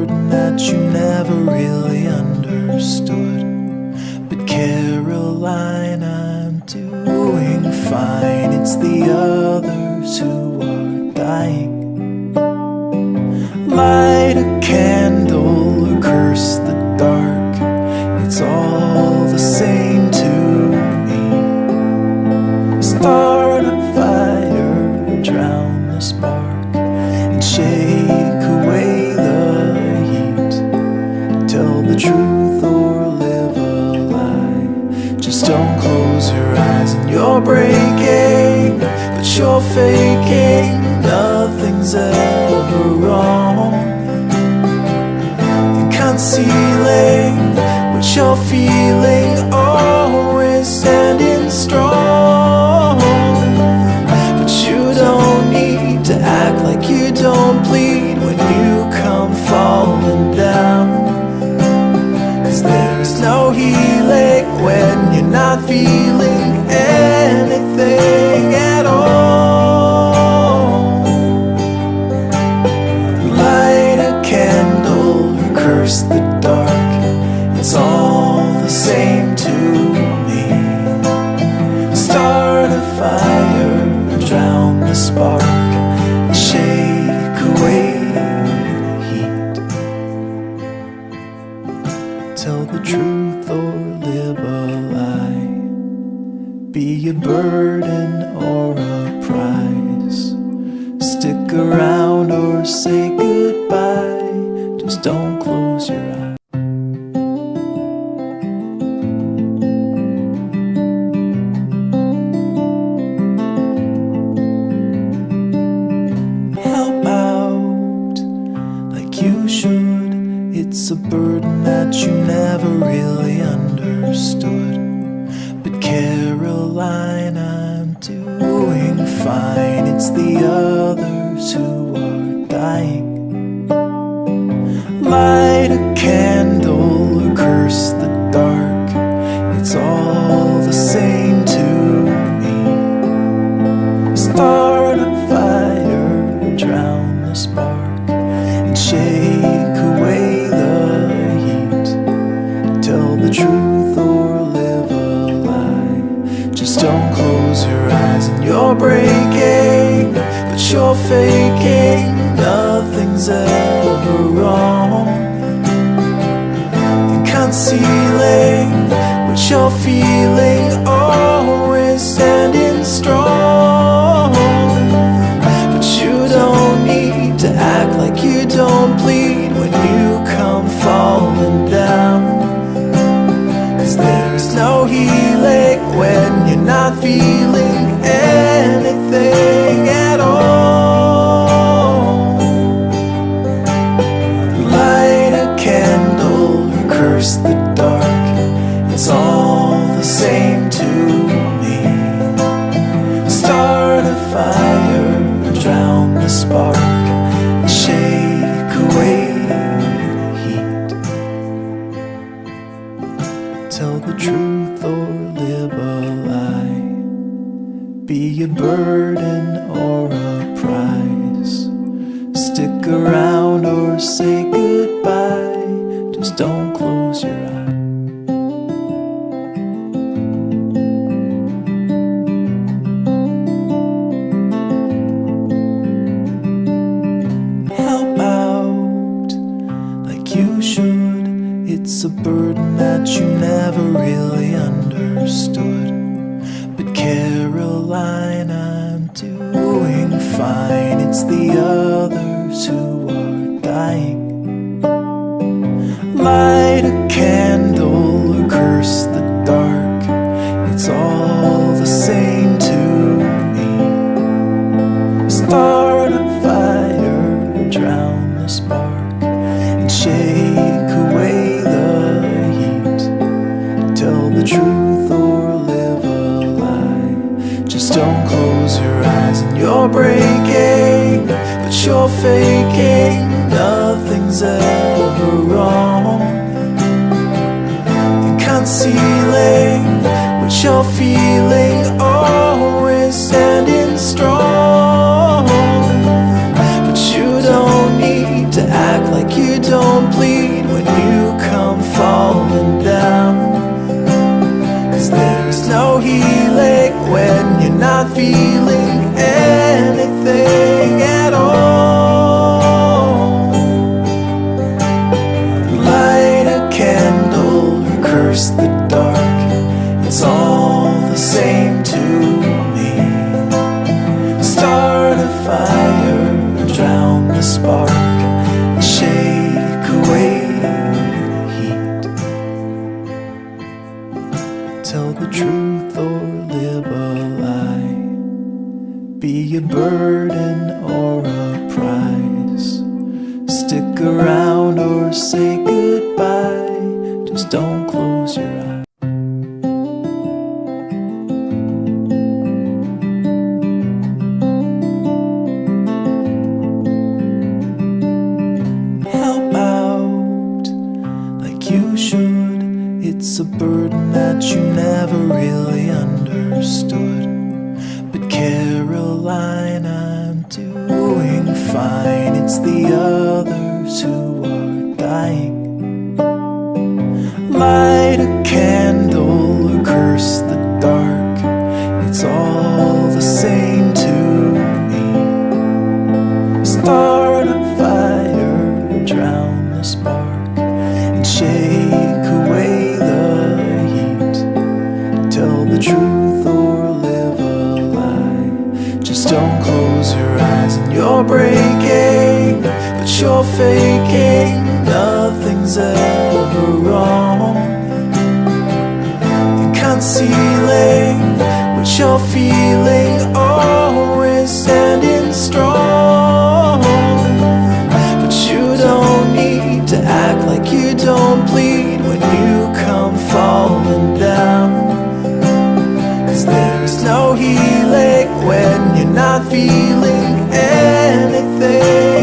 burden that you never really understood. But Caroline, I'm doing fine. It's the others who are dying. Light a candle or curse the dark, it's all the same to me. Start a fire or drown the spark and shake away the heat. Tell the truth or live a lie. Just don't close your eyes. And you're breaking, but you're faking. Nothing's ever wrong. And concealing what you're feeling, always standing strong. But you don't need to act like you don't bleed when you come falling down. 'Cause there's no healing when you're not feeling anything at all. Curse the dark, it's all the same to me. Start a fire, drown the spark, shake away the heat. Tell the truth or live a lie. Be a burden or a prize. Stick around or say goodbye. Just don't close your eyes. Help out like you should. It's a burden that you never really understood. But Caroline, I'm doing fine. It's the others who are dying. Light a candle or curse the dark, it's all the same to me. Start a fire, drown the spark, and shake away the heat. Tell the truth or live a lie. Just don't close your eyes. And you're breaking, but you're faking. Nothing's ever wrong. And concealing what you're feeling, always standing strong. But you don't need to act like you don't bleed when you come falling down. 'Cause there's no healing when you're not feeling anything at all. Curse the dark, it's all the same to me. Start a fire, drown the spark, shake away the heat. Tell the truth or live a lie. Be a burden or a prize. Stick around or say goodbye. Just don't close your eyes. Help out like you should. It's a burden that you never really understood. But Caroline, I'm doing fine. It's the others who are dying. Light a candle or curse the dark, it's all the same to me. Start a fire or drown the spark and shake away the heat. Tell the truth or live a lie. Just don't close your eyes. And you're breaking, but you're faking. Nothing's ever wrong. And concealing what you're feeling, always standing strong. But you don't need to act like like you don't bleed when you come falling down. 'Cause there's no healing when you're not feeling anything at all. Light a candle or curse the dark, it's all the same to me. Start a fire, drown the spark, and shake away the heat. Tell the truth or live a lie, be a burden or a prize. Stick around or say goodbye, just don't close your eyes. Help out like you should, it's a burden that you never really understood. But Caroline, I'm doing fine, it's the others who are dying. Light a candle or curse the dark, it's all the same to me. Start a fire, drown the spark, and shake away the heat. Tell the truth or live a lie, just don't close your eyes. And you're breaking, but you're faking, nothing's ever wrong. You're concealing what you're feeling, always standing strong. But you don't need to act like you don't bleed when you come falling down. 'Cause there's no healing when you're not feeling anything